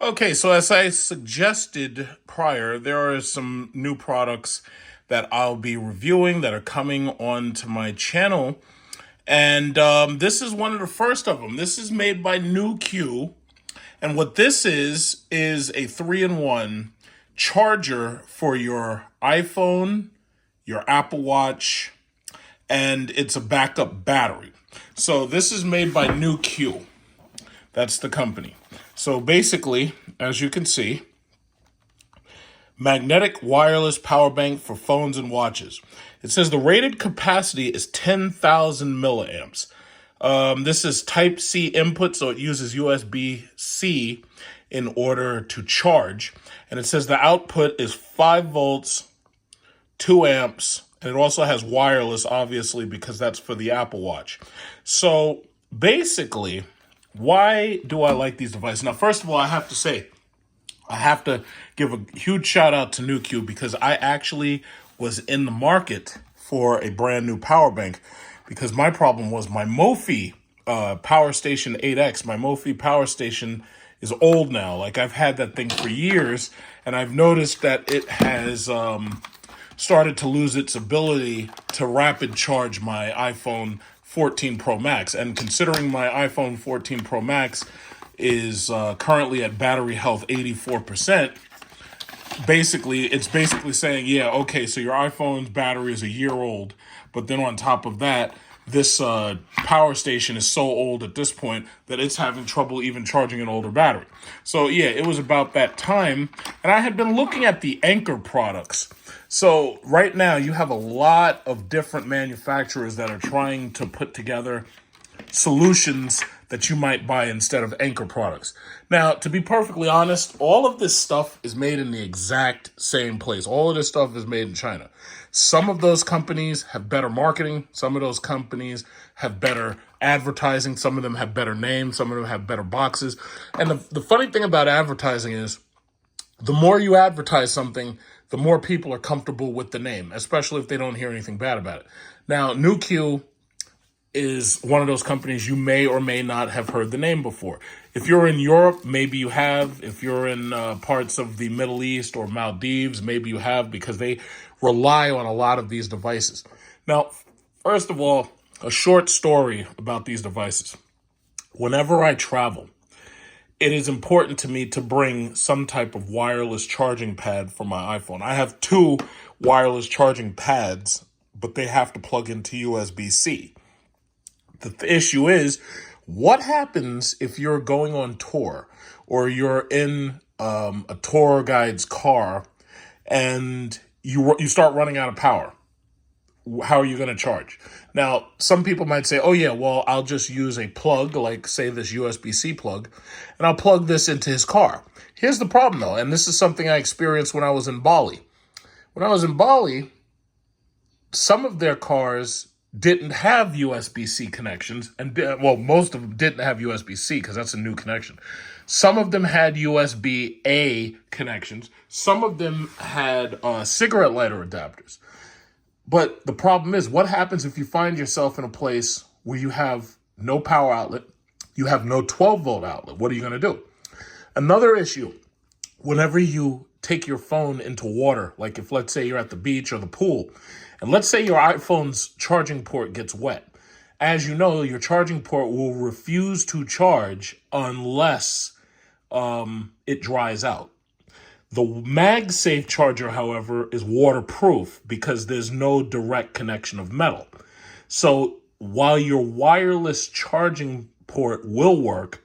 Okay, so as I suggested prior, there are some new products that I'll be reviewing that are coming onto my channel. And this is one of the first of them. This is made by NEWQ. And what this is a 3-in-1 charger for your iPhone, your Apple Watch, and it's a backup battery. So this is made by NEWQ. That's the company. So basically, as you can see, magnetic wireless power bank for phones and watches. It says the rated capacity is 10,000 milliamps. This is Type C input, so it uses USB-C in order to charge. And it says the output is 5 volts, 2 amps, and it also has wireless, obviously, because that's for the Apple Watch. So basically, why do I like these devices? Now, first of all, I have to give a huge shout out to NEWQ because I actually was in the market for a brand new power bank because my problem was my Mophie Power Station 8X. My Mophie Power Station is old now. Like, I've had that thing for years, and I've noticed that it has started to lose its ability to rapid charge my iPhone 14 Pro Max. And considering my iPhone 14 Pro Max is currently at battery health 84%, it's basically saying, yeah, okay, so your iPhone's battery is a year old, but then on top of that, this power station is so old at this point that it's having trouble even charging an older battery. So yeah, it was about that time, and I had been looking at the Anker products. So right now, you have a lot of different manufacturers that are trying to put together solutions that you might buy instead of Anker products. Now, to be perfectly honest, all of this stuff is made in the exact same place. All of this stuff is made in China. Some of those companies have better marketing. Some of those companies have better advertising. Some of them have better names. Some of them have better boxes. And the funny thing about advertising is the more you advertise something, the more people are comfortable with the name, especially if they don't hear anything bad about it. Now, NEWQ is one of those companies you may or may not have heard the name before. If you're in Europe, maybe you have. If you're in parts of the Middle East or Maldives, maybe you have, because they rely on a lot of these devices. Now, first of all, a short story about these devices. Whenever I travel, it is important to me to bring some type of wireless charging pad for my iPhone. I have 2 wireless charging pads, but they have to plug into USB-C. The issue is, what happens if you're going on tour or you're in a tour guide's car and you start running out of power? How are you going to charge? Now, some people might say, oh yeah, well, I'll just use a plug, like say this USB-C plug, and I'll plug this into his car. Here's the problem though, and this is something I experienced when I was in Bali. When I was in Bali, some of their cars didn't have USB-C connections, and most of them didn't have USB-C because that's a new connection. Some of them had USB-A connections. Some of them had cigarette lighter adapters. But the problem is, what happens if you find yourself in a place where you have no power outlet, you have no 12-volt outlet? What are you going to do? Another issue, whenever you take your phone into water, like if, let's say, you're at the beach or the pool, and let's say your iPhone's charging port gets wet. As you know, your charging port will refuse to charge unless it dries out. The MagSafe charger, however, is waterproof because there's no direct connection of metal. So while your wireless charging port will work,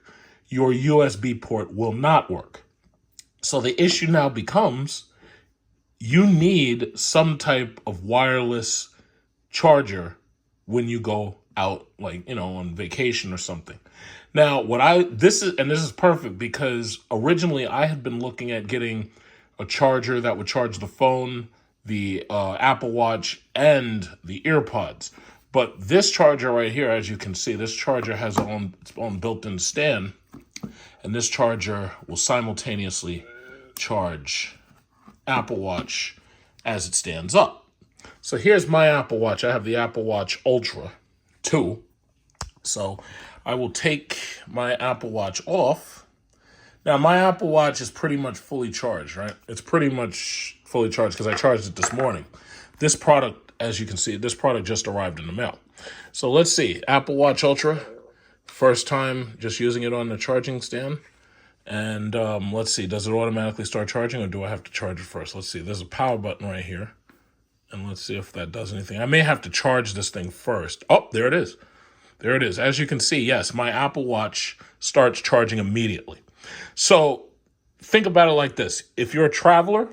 your USB port will not work. So the issue now becomes, you need some type of wireless charger when you go out, like, on vacation or something. Now, this is perfect because originally I had been looking at getting a charger that would charge the phone, the Apple Watch, and the EarPods. But this charger right here, as you can see, this charger has its own built-in stand, and this charger will simultaneously charge Apple Watch as it stands up. So here's my Apple Watch. I have the Apple Watch Ultra 2. So I will take my Apple Watch off. Now, my Apple Watch is pretty much fully charged, right? It's pretty much fully charged because I charged it this morning. This product, as you can see, this product just arrived in the mail. So let's see, Apple Watch Ultra, first time just using it on the charging stand. And let's see, does it automatically start charging or do I have to charge it first? Let's see, there's a power button right here. And let's see if that does anything. I may have to charge this thing first. Oh, there it is. There it is. As you can see, yes, my Apple Watch starts charging immediately. So think about it like this. If you're a traveler,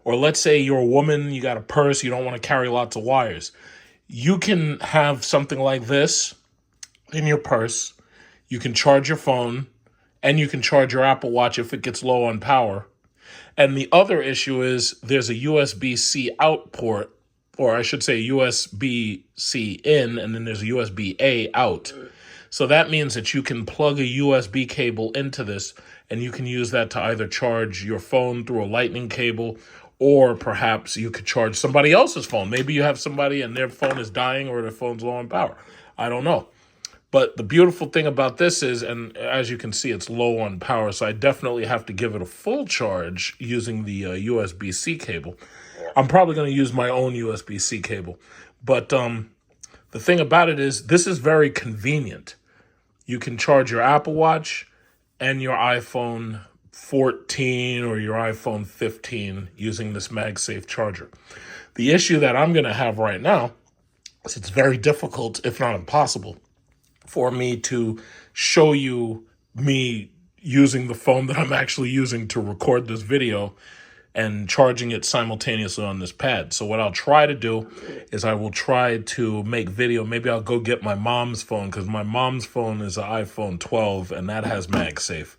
or let's say you're a woman, you got a purse, you don't want to carry lots of wires, you can have something like this in your purse. You can charge your phone, and you can charge your Apple Watch if it gets low on power. And the other issue is there's a USB-C out port, or I should say USB-C in, and then there's a USB-A out. So that means that you can plug a USB cable into this, and you can use that to either charge your phone through a lightning cable, or perhaps you could charge somebody else's phone. Maybe you have somebody and their phone is dying or their phone's low on power. I don't know. But the beautiful thing about this is, and as you can see, it's low on power, so I definitely have to give it a full charge using the USB-C cable. I'm probably going to use my own USB-C cable. But the thing about it is, this is very convenient. You can charge your Apple Watch and your iPhone 14 or your iPhone 15 using this MagSafe charger. The issue that I'm going to have right now is it's very difficult, if not impossible, for me to show you me using the phone that I'm actually using to record this video and charging it simultaneously on this pad. So what I'll try to do is I will try to make video. Maybe I'll go get my mom's phone because my mom's phone is an iPhone 12 and that has MagSafe.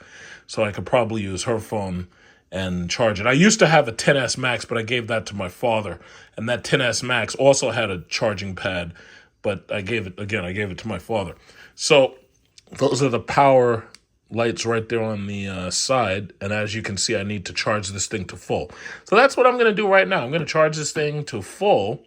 So I could probably use her phone and charge it. I used to have a XS Max, but I gave that to my father. And that XS Max also had a charging pad, but I gave it to my father. So those are the power lights right there on the side. And as you can see, I need to charge this thing to full. So that's what I'm going to do right now. I'm going to charge this thing to full.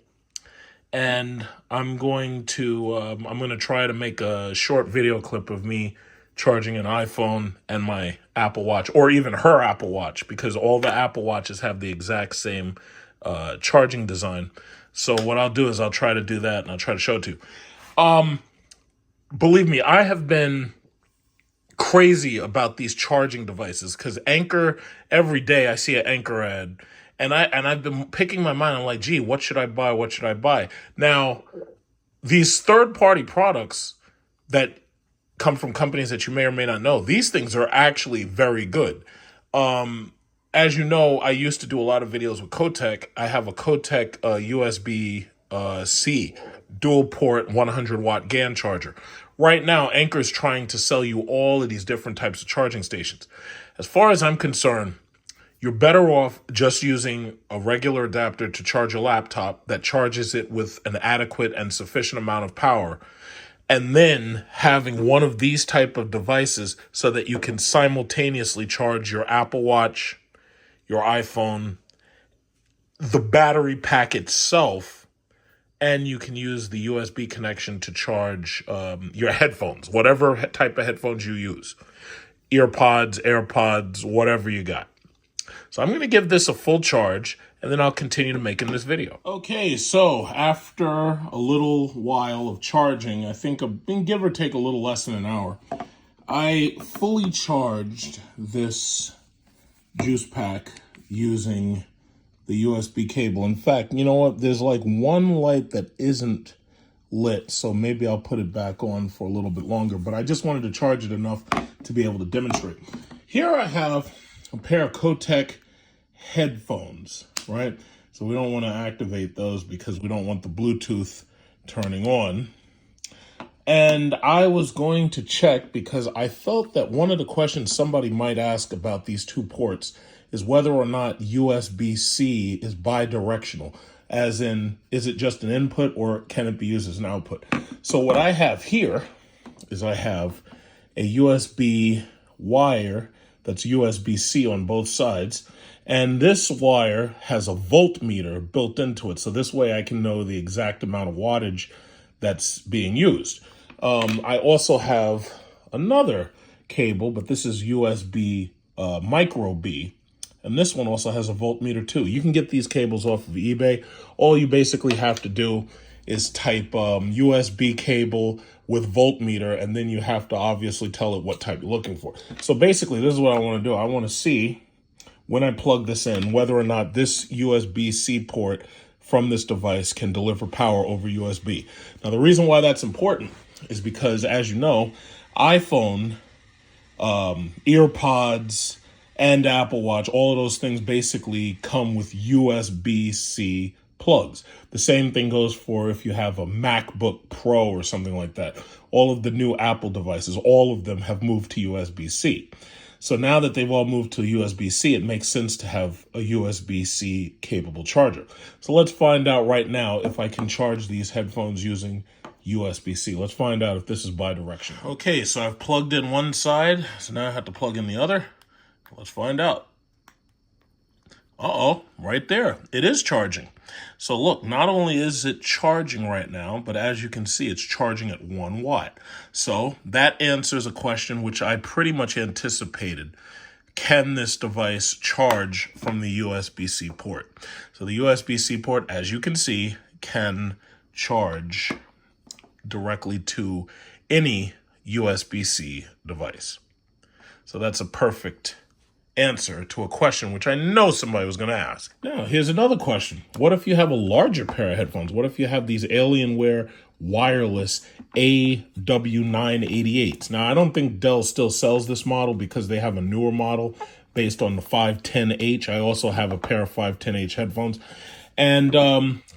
And I'm going to try to make a short video clip of me charging an iPhone and my Apple Watch, or even her Apple Watch, because all the Apple Watches have the exact same charging design. So what I'll do is I'll try to do that, and I'll try to show it to you. Believe me, I have been crazy about these charging devices because Anchor, every day I see an Anchor ad, and I've been picking my mind. I'm like, gee, what should I buy? What should I buy? Now, these third-party products that come from companies that you may or may not know, these things are actually very good. As you know, I used to do a lot of videos with Kotek. I have a Kotek USB-C dual port 100 watt GAN charger. Right now, Anchor is trying to sell you all of these different types of charging stations. As far as I'm concerned, you're better off just using a regular adapter to charge a laptop that charges it with an adequate and sufficient amount of power, and then having one of these type of devices so that you can simultaneously charge your Apple Watch, your iPhone, the battery pack itself, and you can use the USB connection to charge your headphones, whatever type of headphones you use. Earpods, AirPods, whatever you got. So I'm going to give this a full charge, and then I'll continue to make in this video. Okay, so after a little while of charging, I think give or take a little less than an hour, I fully charged this juice pack using the USB cable. In fact, you know what? There's like one light that isn't lit, so maybe I'll put it back on for a little bit longer, but I just wanted to charge it enough to be able to demonstrate. Here I have a pair of Kotek headphones, right? So we don't want to activate those because we don't want the Bluetooth turning on. And I was going to check because I felt that one of the questions somebody might ask about these two ports is whether or not USB-C is bidirectional, as in, is it just an input or can it be used as an output? So what I have here is I have a USB wire that's USB-C on both sides, and this wire has a voltmeter built into it, so this way I can know the exact amount of wattage that's being used. I also have another cable, but this is USB micro B. And this one also has a voltmeter too. You can get these cables off of eBay. All you basically have to do is type USB cable with voltmeter, and then you have to obviously tell it what type you're looking for. So basically, this is what I want to do. I want to see, when I plug this in, whether or not this USB-C port from this device can deliver power over USB. Now, the reason why that's important is because, as you know, iPhone, earpods, and Apple Watch, all of those things basically come with USB-C plugs. The same thing goes for if you have a MacBook Pro or something like that. All of the new Apple devices, all of them have moved to USB-C. So now that they've all moved to USB-C, it makes sense to have a USB-C capable charger. So let's find out right now if I can charge these headphones using USB-C. Let's find out if this is bidirectional. Okay, so I've plugged in one side, so now I have to plug in the other. Let's find out. Uh-oh, right there. It is charging. So look, not only is it charging right now, but as you can see, it's charging at 1 watt. So that answers a question which I pretty much anticipated. Can this device charge from the USB-C port? So the USB-C port, as you can see, can charge directly to any USB-C device. So that's a perfect answer to a question which I know somebody was going to ask. Now, here's another question. What if you have a larger pair of headphones? What if you have these Alienware wireless AW988s? Now, I don't think Dell still sells this model because they have a newer model based on the 510H. I also have a pair of 510H headphones. And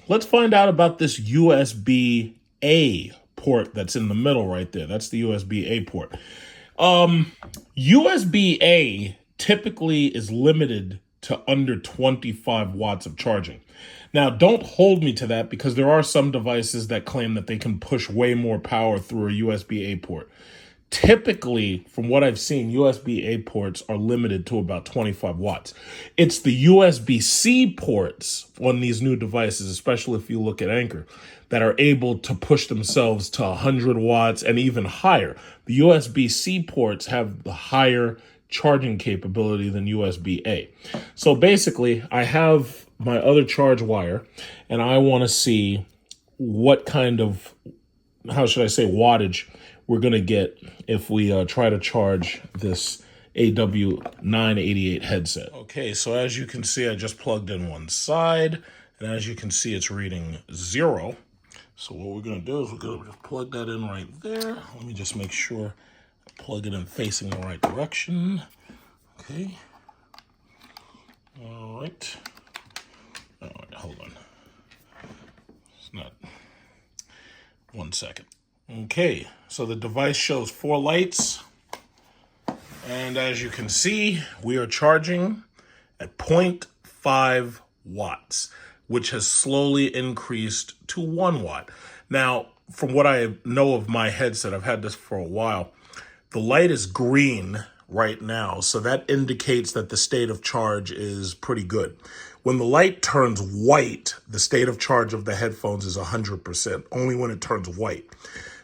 let's find out about this USB-A port that's in the middle right there. That's the USB-A port. USB-A typically is limited to under 25 watts of charging. Now, don't hold me to that because there are some devices that claim that they can push way more power through a USB-A port. Typically, from what I've seen, USB-A ports are limited to about 25 watts. It's the USB-C ports on these new devices, especially if you look at Anchor, that are able to push themselves to 100 watts and even higher. The USB-C ports have the higher charging capability than USB-A. So basically, I have my other charge wire, and I want to see what kind of, how should I say, wattage we're going to get if we try to charge this AW988 headset. Okay, so as you can see, I just plugged in one side, and as you can see, it's reading 0. So what we're going to do is we're going to just plug that in right there. Let me just make sure I plug it in facing the right direction. Okay. All right. Hold on. It's not. 1 second. Okay, so the device shows 4 lights. And as you can see, we are charging at 0.5 watts, which has slowly increased to 1 watt. Now, from what I know of my headset, I've had this for a while, the light is green right now, so that indicates that the state of charge is pretty good. When the light turns white, the state of charge of the headphones is 100%, only when it turns white.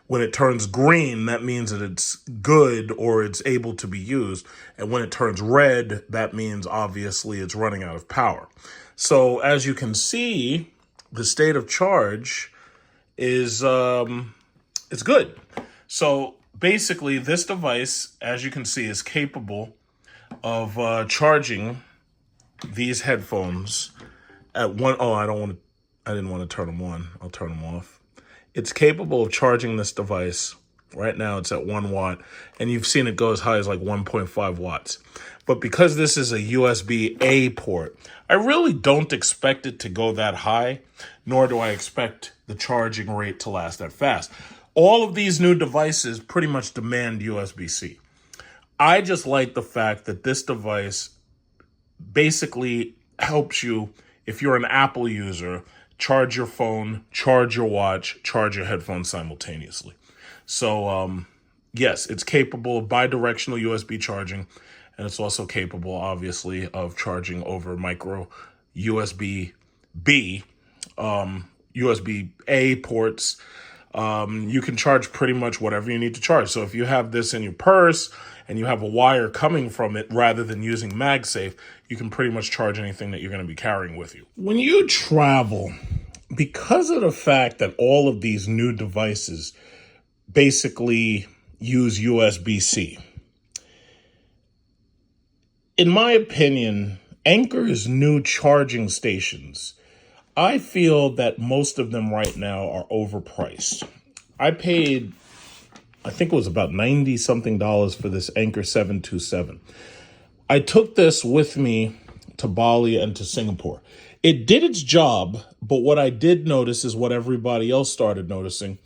When it turns green, that means that it's good or it's able to be used. And when it turns red, that means obviously it's running out of power. So as you can see, the state of charge is it's good. So basically, this device, as you can see, is capable of charging these headphones at one. Oh, I didn't want to turn them on. I'll turn them off. It's capable of charging this device. Right now, it's at 1 watt, and you've seen it go as high as like 1.5 watts. But because this is a USB-A port, I really don't expect it to go that high, nor do I expect the charging rate to last that fast. All of these new devices pretty much demand USB-C. I just like the fact that this device basically helps you, if you're an Apple user, charge your phone, charge your watch, charge your headphones simultaneously. So, yes, it's capable of bidirectional USB charging, and it's also capable, obviously, of charging over micro USB-B, USB-A ports. You can charge pretty much whatever you need to charge. So if you have this in your purse and you have a wire coming from it rather than using MagSafe, you can pretty much charge anything that you're going to be carrying with you. When you travel, because of the fact that all of these new devices basically use USB-C, in my opinion, Anchor's new charging stations, I feel that most of them right now are overpriced. I paid, I think it was about 90 something dollars for this Anchor 727. I took this with me to Bali and to Singapore. It did its job, but what I did notice is what everybody else started noticing.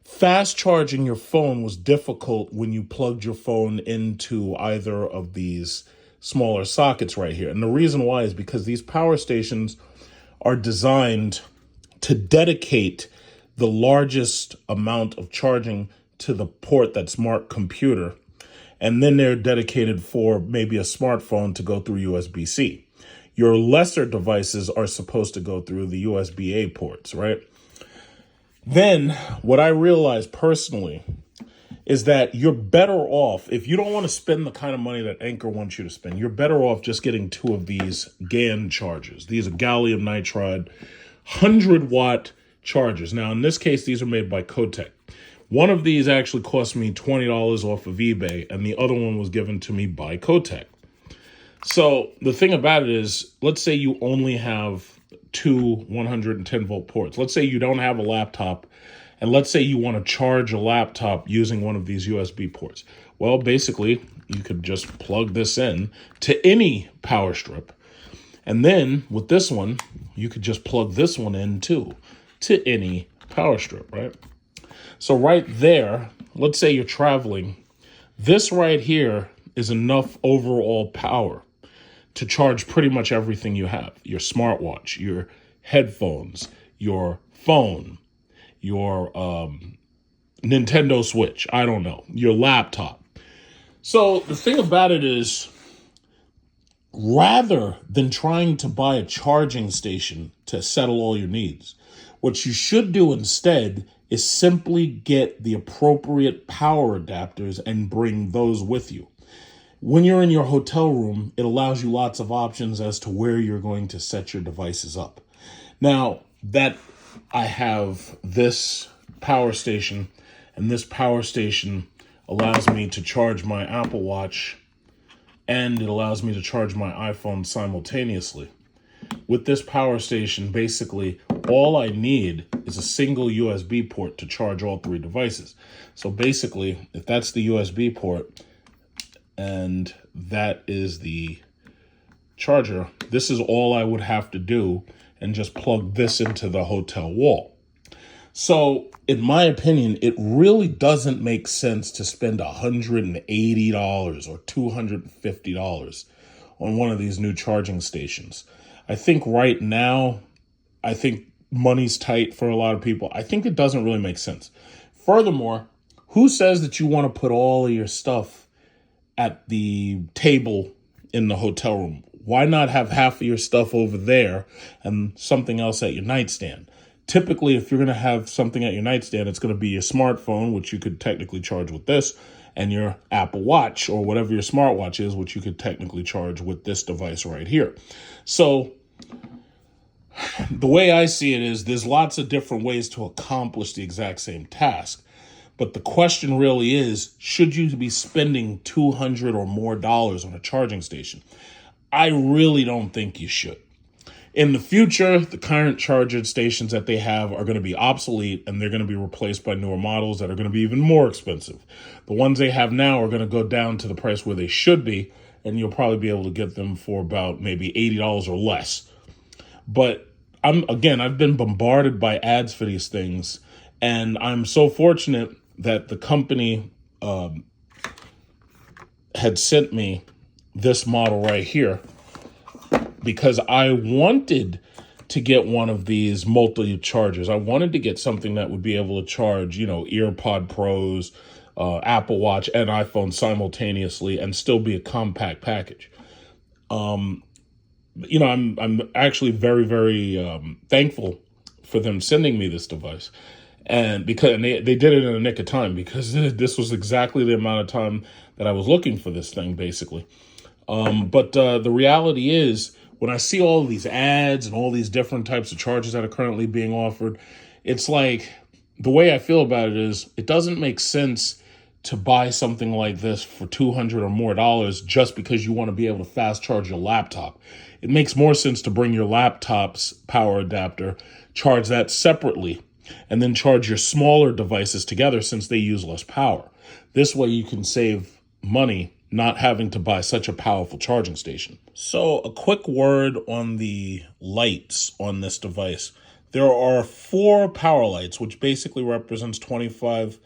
Fast charging your phone was difficult when you plugged your phone into either of these smaller sockets right here. And the reason why is because these power stations are designed to dedicate the largest amount of charging to the port that's marked computer. And then they're dedicated for maybe a smartphone to go through USB-C. Your lesser devices are supposed to go through the USB-A ports, right? Then what I realized personally is that you're better off, if you don't want to spend the kind of money that Anchor wants you to spend, you're better off just getting two of these GaN chargers. These are gallium nitride 100-watt chargers. Now, in this case, these are made by Kotek. One of these actually cost me $20 off of eBay, and the other one was given to me by Kotek. So the thing about it is, let's say you only have two 110-volt ports. Let's say you don't have a laptop, and let's say you want to charge a laptop using one of these USB ports. Well, basically, you could just plug this in to any power strip. And then with this one, you could just plug this one in too to any power strip, right? So right there, let's say you're traveling. This right here is enough overall power to charge pretty much everything you have. Your smartwatch, your headphones, your phone, your Nintendo Switch, I don't know, your laptop. So the thing about it is, rather than trying to buy a charging station to settle all your needs, what you should do instead is simply get the appropriate power adapters and bring those with you. When you're in your hotel room, it allows you lots of options as to where you're going to set your devices up. Now that I have this power station, and this power station allows me to charge my Apple Watch, and it allows me to charge my iPhone simultaneously. With this power station, basically, all I need is a single USB port to charge all three devices. So basically, if that's the USB port, and that is the charger, this is all I would have to do and just plug this into the hotel wall. So in my opinion, it really doesn't make sense to spend $180 or $250 on one of these new charging stations. I think right now, I think money's tight for a lot of people. I think it doesn't really make sense. Furthermore, who says that you want to put all of your stuff at the table in the hotel room? Why not have half of your stuff over there and something else at your nightstand? Typically, if you're going to have something at your nightstand, it's going to be your smartphone, which you could technically charge with this, and your Apple Watch or whatever your smartwatch is, which you could technically charge with this device right here. So the way I see it is there's lots of different ways to accomplish the exact same task. But the question really is, should you be spending $200 or more on a charging station? I really don't think you should. In the future, the current charging stations that they have are going to be obsolete, and they're going to be replaced by newer models that are going to be even more expensive. The ones they have now are going to go down to the price where they should be, and you'll probably be able to get them for about maybe $80 or less. But I've been bombarded by ads for these things, and I'm so fortunate that the company had sent me this model right here, because I wanted to get one of these multi-chargers. I wanted to get something that would be able to charge, EarPod Pros, Apple Watch, and iPhone simultaneously and still be a compact package. I'm actually very, very thankful for them sending me this device. And they did it in a nick of time, because this was exactly the amount of time that I was looking for this thing, basically. But the reality is, when I see all of these ads and all these different types of charges that are currently being offered, it's like, the way I feel about it is, it doesn't make sense to buy something like this for $200 or more just because you want to be able to fast charge your laptop. It makes more sense to bring your laptop's power adapter, charge that separately, and then charge your smaller devices together, since they use less power. This way you can save money not having to buy such a powerful charging station. So a quick word on the lights on this device. There are 4 power lights, which basically represents 25,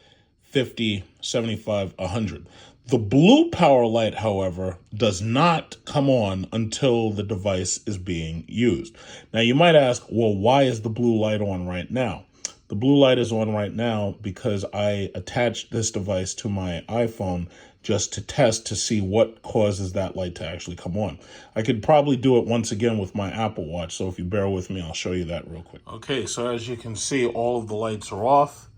50, 75, 100. The blue power light, however, does not come on until the device is being used. Now, you might ask, well, why is the blue light on right now? The blue light is on right now because I attached this device to my iPhone just to test to see what causes that light to actually come on. I could probably do it once again with my Apple Watch, so if you bear with me, I'll show you that real quick. Okay, so as you can see, all of the lights are off.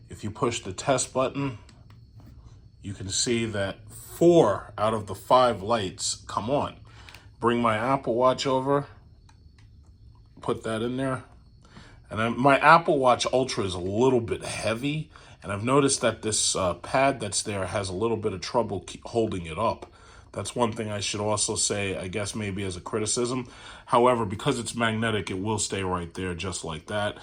If you push the test button, you can see that 4 out of the 5 lights come on. Bring my Apple Watch over, put that in there. And my Apple Watch Ultra is a little bit heavy, and I've noticed that this pad that's there has a little bit of trouble holding it up. That's one thing I should also say, I guess maybe as a criticism. However, because it's magnetic, it will stay right there just like that.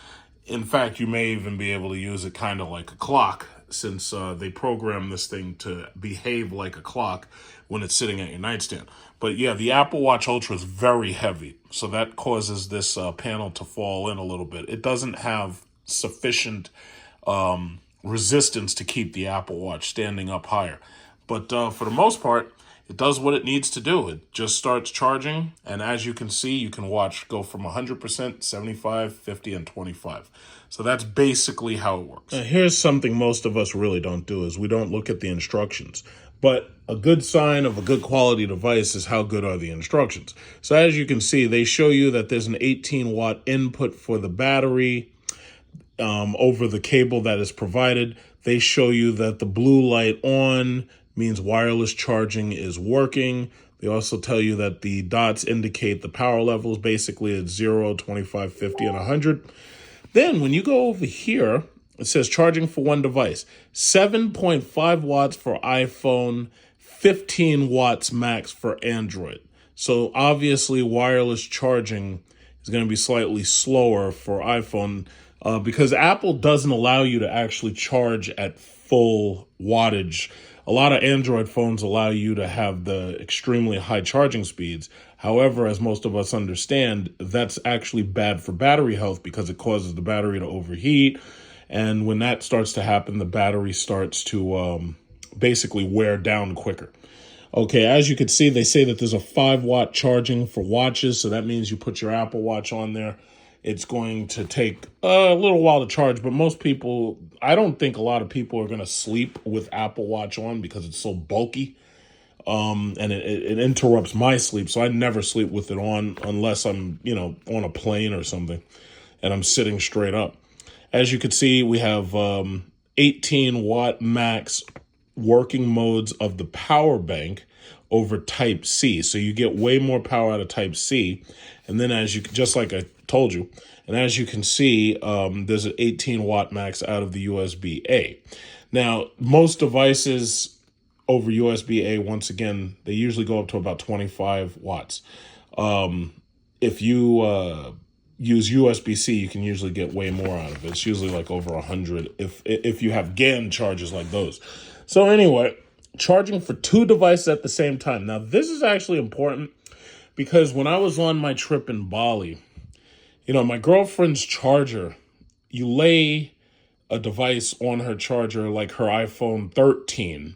In fact, you may even be able to use it kind of like a clock, since they program this thing to behave like a clock when it's sitting at your nightstand. But yeah, the Apple Watch Ultra is very heavy, so that causes this panel to fall in a little bit. It doesn't have sufficient resistance to keep the Apple Watch standing up higher. But for the most part, it does what it needs to do. It just starts charging, and as you can see, you can watch go from 100%, 75, 50, and 25. So that's basically how it works. Now, here's something most of us really don't do, is we don't look at the instructions. But a good sign of a good quality device is how good are the instructions. So as you can see, they show you that there's an 18-watt input for the battery over the cable that is provided. They show you that the blue light on means wireless charging is working. They also tell you that the dots indicate the power levels. Basically, it's 0, 25, 50, and 100. Then when you go over here, it says charging for one device. 7.5 watts for iPhone, 15 watts max for Android. So obviously, wireless charging is going to be slightly slower for iPhone because Apple doesn't allow you to actually charge at full wattage. A lot of Android phones allow you to have the extremely high charging speeds. However, as most of us understand, that's actually bad for battery health because it causes the battery to overheat. And when that starts to happen, the battery starts to basically wear down quicker. Okay, as you can see, they say that there's a 5-watt charging for watches. So that means you put your Apple Watch on there. It's going to take a little while to charge, but most people, I don't think a lot of people are going to sleep with Apple Watch on because it's so bulky. And it interrupts my sleep. So I never sleep with it on unless I'm, on a plane or something and I'm sitting straight up. As you can see, we have 18 watt max working modes of the power bank over Type C. So you get way more power out of Type C. And then just like I told you, and as you can see, there's an 18 watt max out of the USB-A. Now, most devices over USB-A, once again, they usually go up to about 25 watts. If you use USB-C, you can usually get way more out of it. It's usually like over 100 if you have GAN charges like those. So anyway, charging for 2 devices at the same time. Now, this is actually important because when I was on my trip in Bali, my girlfriend's charger, you lay a device on her charger like her iPhone 13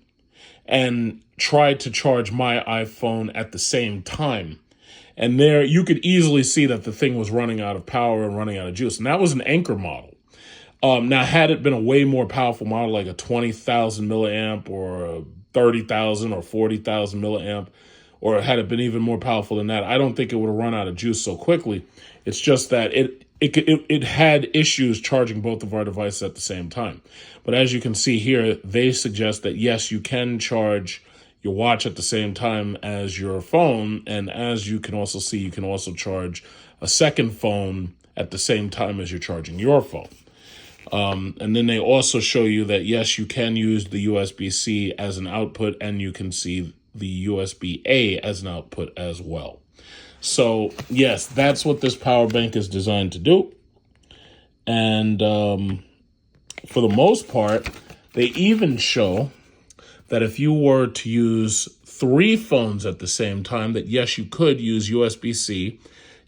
and try to charge my iPhone at the same time. And there you could easily see that the thing was running out of power and running out of juice. And that was an Anchor model. Now, had it been a way more powerful model, like a 20,000 milliamp or a 30,000 or 40,000 milliamp, or had it been even more powerful than that, I don't think it would have run out of juice so quickly. It's just that it had issues charging both of our devices at the same time. But as you can see here, they suggest that yes, you can charge your watch at the same time as your phone, and as you can also see, you can also charge a second phone at the same time as you're charging your phone. And then they also show you that yes, you can use the USB-C as an output, and you can see the USB-A as an output as well. So yes, that's what this power bank is designed to do. And for the most part, they even show that if you were to use 3 phones at the same time, that yes, you could use USB-C.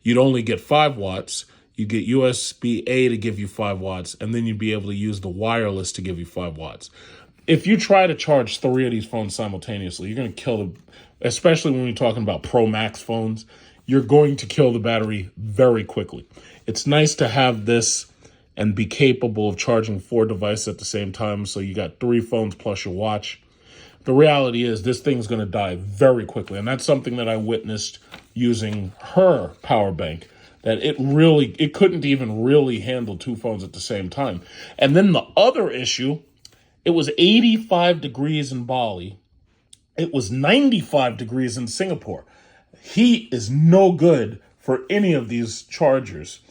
You'd only get 5 watts. You get USB-A to give you 5 watts, and then you'd be able to use the wireless to give you 5 watts. If you try to charge 3 of these phones simultaneously, you're going to kill especially when you're talking about Pro Max phones, you're going to kill the battery very quickly. It's nice to have this and be capable of charging 4 devices at the same time, so you got 3 phones plus your watch. The reality is this thing's going to die very quickly, and that's something that I witnessed using her power bank, that it couldn't even really handle 2 phones at the same time. And then the other issue, it was 85 degrees in Bali. It was 95 degrees in Singapore. Heat is no good for any of these chargers.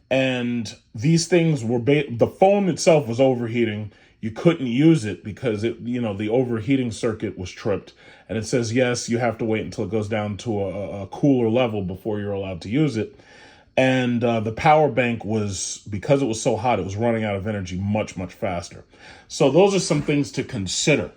And these things were, the phone itself was overheating. You couldn't use it because the overheating circuit was tripped. And it says, yes, you have to wait until it goes down to a cooler level before you're allowed to use it. And the power bank was, because it was so hot, it was running out of energy much, much faster. So those are some things to consider.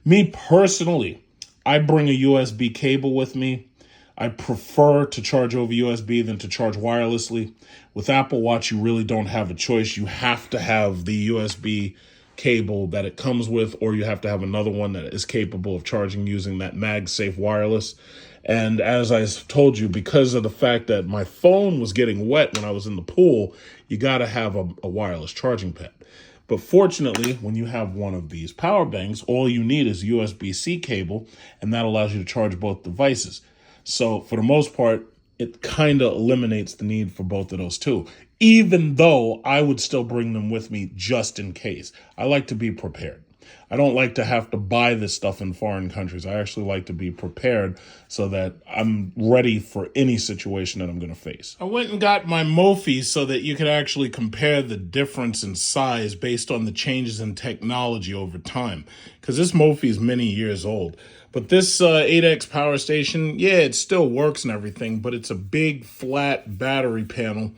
Me personally, I bring a USB cable with me. I prefer to charge over USB than to charge wirelessly. With Apple Watch, you really don't have a choice. You have to have the USB cable that it comes with, or you have to have another one that is capable of charging using that MagSafe wireless. And as I told you, because of the fact that my phone was getting wet when I was in the pool, you got to have a wireless charging pad. But fortunately, when you have one of these power banks, all you need is USB-C cable, and that allows you to charge both devices. So for the most part, it kind of eliminates the need for both of those too, even though I would still bring them with me just in case. I like to be prepared. I don't like to have to buy this stuff in foreign countries. I actually like to be prepared so that I'm ready for any situation that I'm going to face. I went and got my Mophie so that you could actually compare the difference in size based on the changes in technology over time, because this Mophie is many years old. But this 8X power station, yeah, it still works and everything, but it's a big flat battery panel.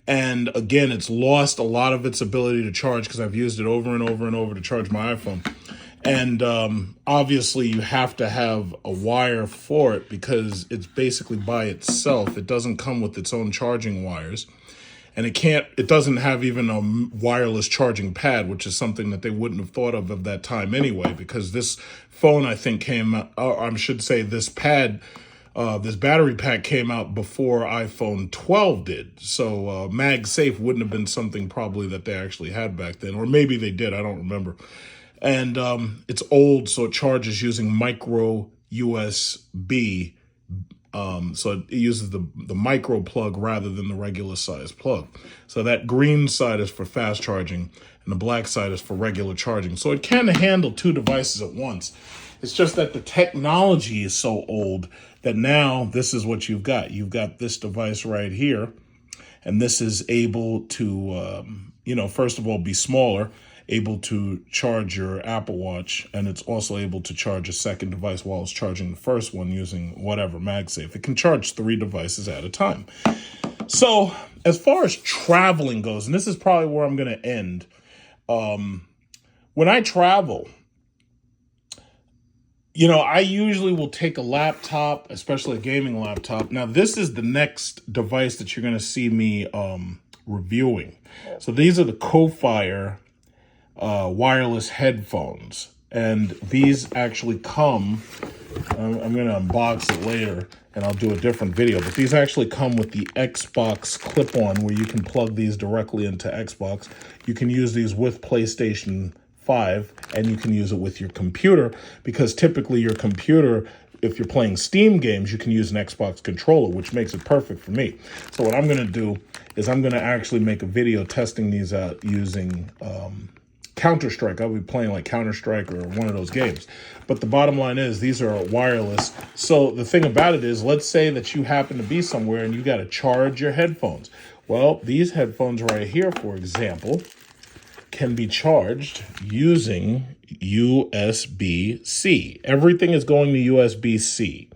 And again, it's lost a lot of its ability to charge because I've used it over and over and over to charge my iPhone. And obviously you have to have a wire for it because it's basically by itself. It doesn't come with its own charging wires. And it doesn't have even a wireless charging pad, which is something that they wouldn't have thought of that time anyway, because this phone, I think, came out, or I should say this battery pack came out before iPhone 12 did. So MagSafe wouldn't have been something probably that they actually had back then, or maybe they did, I don't remember. And it's old, so it charges using micro USB. So it uses the micro plug rather than the regular size plug. So that green side is for fast charging and the black side is for regular charging. So it can handle 2 devices at once. It's just that the technology is so old that now this is what you've got. You've got this device right here, and this is able to, first of all, be smaller, able to charge your Apple Watch, and it's also able to charge a second device while it's charging the first one using whatever, MagSafe. It can charge 3 devices at a time. So as far as traveling goes, and this is probably where I'm going to end, when I travel, I usually will take a laptop, especially a gaming laptop. Now, this is the next device that you're going to see me reviewing. So these are the Ko-Fi wireless headphones. And these actually come, I'm going to unbox it later and I'll do a different video, but these actually come with the Xbox clip-on where you can plug these directly into Xbox. You can use these with PlayStation 5 and you can use it with your computer, because typically your computer if you're playing Steam games, you can use an Xbox controller, which makes it perfect for me. So what I'm going to do is I'm going to actually make a video testing these out using Counter-Strike. I'll be playing like Counter-Strike or one of those games. But the bottom line is these are wireless. So the thing about it is, let's say that you happen to be somewhere and you got to charge your headphones. Well, these headphones right here, for example, can be charged using USB-C. Everything is going to USB-C.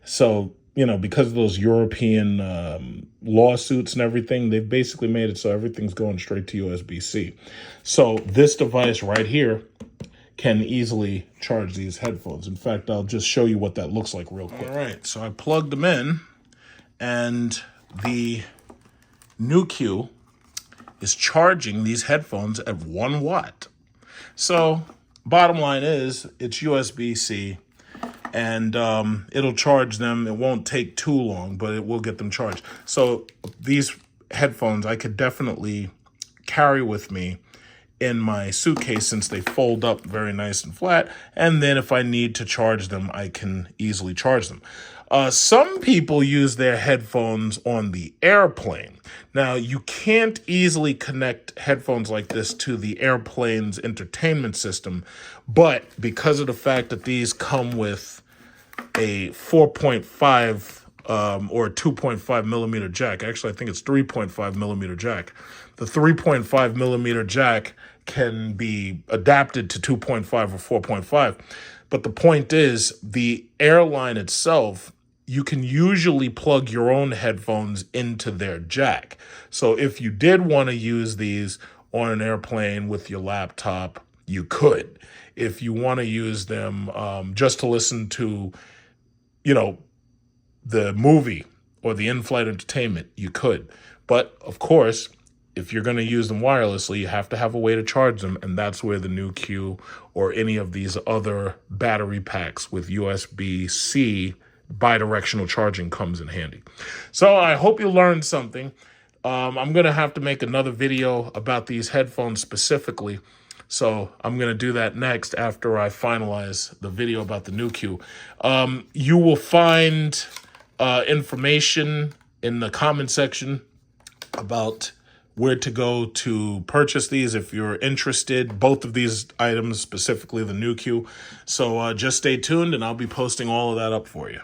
So, you know, because of those European lawsuits and everything, they've basically made it so everything's going straight to USB-C. So this device right here can easily charge these headphones. In fact, I'll just show you what that looks like real quick. All right, so I plugged them in, and the NEWQ is charging these headphones at 1 watt. So bottom line is it's USB-C, and it'll charge them. It won't take too long, but it will get them charged. So these headphones I could definitely carry with me in my suitcase since they fold up very nice and flat. And then if I need to charge them, I can easily charge them. Some people use their headphones on the airplane. Now, you can't easily connect headphones like this to the airplane's entertainment system, but because of the fact that these come with a 4.5 or 2.5 millimeter jack. Actually, I think it's 3.5 millimeter jack. The 3.5 millimeter jack can be adapted to 2.5 or 4.5. But the point is, the airline itself, you can usually plug your own headphones into their jack. So if you did want to use these on an airplane with your laptop, you could. If you want to use them just to listen to, you know, the movie or the in-flight entertainment, you could. But of course, if you're going to use them wirelessly, you have to have a way to charge them, and that's where the NEWQ or any of these other battery packs with USB-C bidirectional charging comes in handy. So I hope you learned something. I'm going to have to make another video about these headphones specifically. So I'm going to do that next after I finalize the video about the NEWQ. You will find information in the comment section about where to go to purchase these if you're interested. Both of these items, specifically the NEWQ. So just stay tuned and I'll be posting all of that up for you.